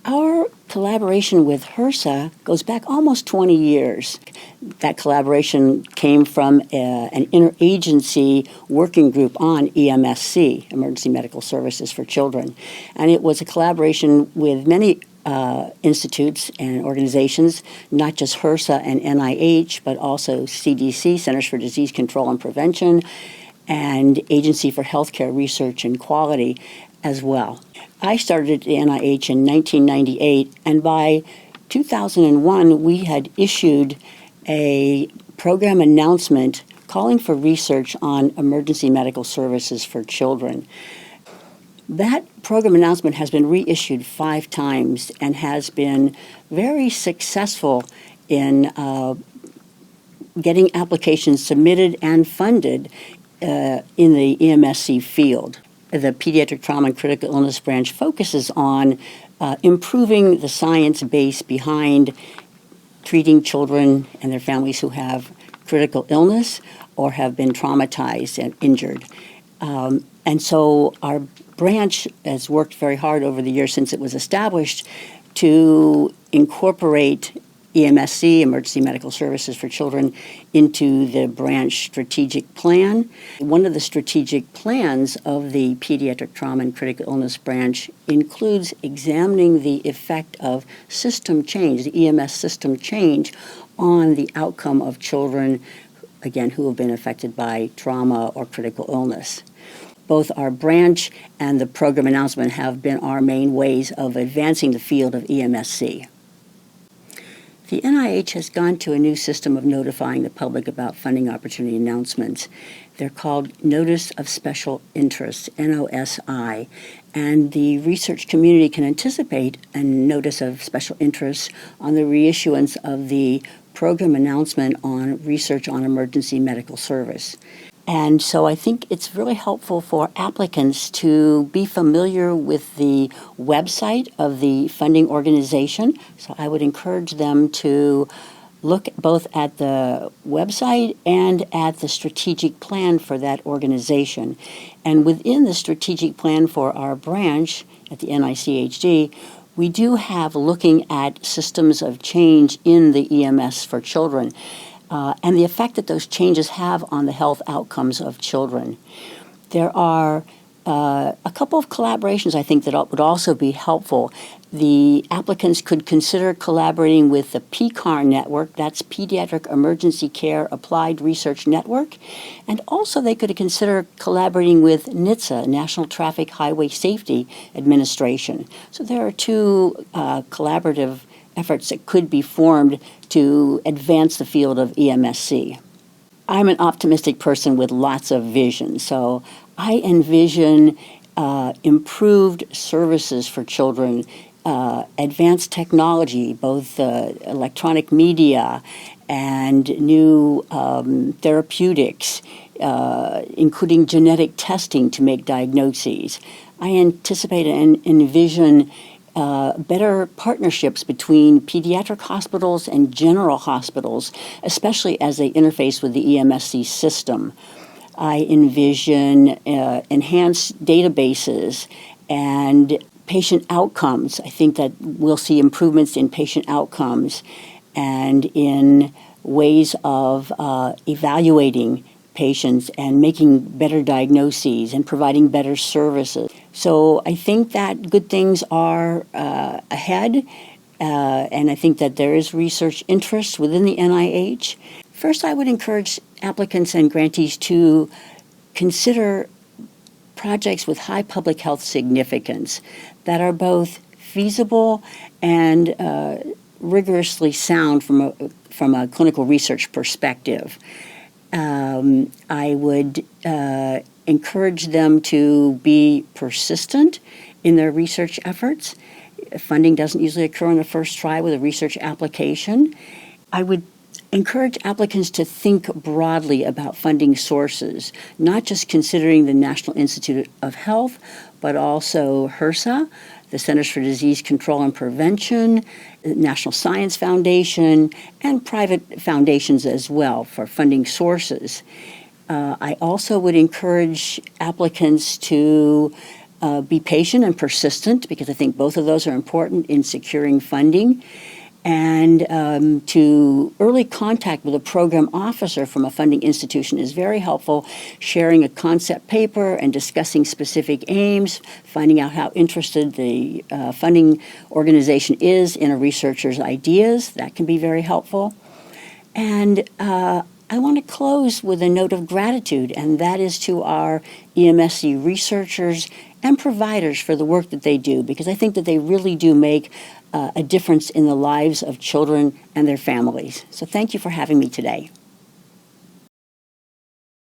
Our collaboration with HRSA goes back almost 20 years. That collaboration came from an interagency working group on EMSC, Emergency Medical Services for Children. And it was a collaboration with many institutes and organizations, not just HRSA and NIH, but also CDC, Centers for Disease Control and Prevention, and Agency for Healthcare Research and Quality as well. I started at the NIH in 1998, and by 2001, we had issued a program announcement calling for research on emergency medical services for children. That program announcement has been reissued 5 times and has been very successful in getting applications submitted and funded in the EMSC field. The Pediatric Trauma and Critical Illness branch focuses on improving the science base behind treating children and their families who have critical illness or have been traumatized and injured. And so our branch has worked very hard over the years since it was established to incorporate EMSC, Emergency Medical Services for Children, into the branch strategic plan. One of the strategic plans of the Pediatric Trauma and Critical Illness branch includes examining the effect of system change, the EMS system change, on the outcome of children, again, who have been affected by trauma or critical illness. Both our branch and the program announcement have been our main ways of advancing the field of EMSC. The NIH has gone to a new system of notifying the public about funding opportunity announcements. They're called Notice of Special Interest, NOSI, and the research community can anticipate a Notice of Special Interest on the reissuance of the program announcement on research on emergency medical service. And so I think it's really helpful for applicants to be familiar with the website of the funding organization. So I would encourage them to look both at the website and at the strategic plan for that organization. And within the strategic plan for our branch at the NICHD, we do have looking at systems of change in the EMS for children. And the effect that those changes have on the health outcomes of children. There are a couple of collaborations, I think, that would also be helpful. The applicants could consider collaborating with the PCAR network, that's Pediatric Emergency Care Applied Research Network, and also they could consider collaborating with NHTSA, National Traffic Highway Safety Administration. So there are 2 collaborative efforts that could be formed to advance the field of EMSC. I'm an optimistic person with lots of vision, so I envision improved services for children, advanced technology, both electronic media and new therapeutics, including genetic testing to make diagnoses. I anticipate and envision better partnerships between pediatric hospitals and general hospitals, especially as they interface with the EMSC system. I envision enhanced databases and patient outcomes. I think that we'll see improvements in patient outcomes and in ways of evaluating patients and making better diagnoses and providing better services. So I think that good things are ahead, and I think that there is research interest within the NIH. First, I would encourage applicants and grantees to consider projects with high public health significance that are both feasible and rigorously sound from a clinical research perspective. I would encourage them to be persistent in their research efforts. Funding doesn't usually occur on the first try with a research application. I would encourage applicants to think broadly about funding sources, not just considering the National Institute of Health, but also HRSA, the Centers for Disease Control and Prevention, the National Science Foundation, and private foundations as well for funding sources. I also would encourage applicants to Be patient and persistent, because I think both of those are important in securing funding. And to early contact with a program officer from a funding institution is very helpful, sharing a concept paper and discussing specific aims, finding out how interested the funding organization is in a researcher's ideas. That can be very helpful. And I want to close with a note of gratitude, and that is to our EMSC researchers and providers for the work that they do, because I think that they really do make a difference in the lives of children and their families. So thank you for having me today.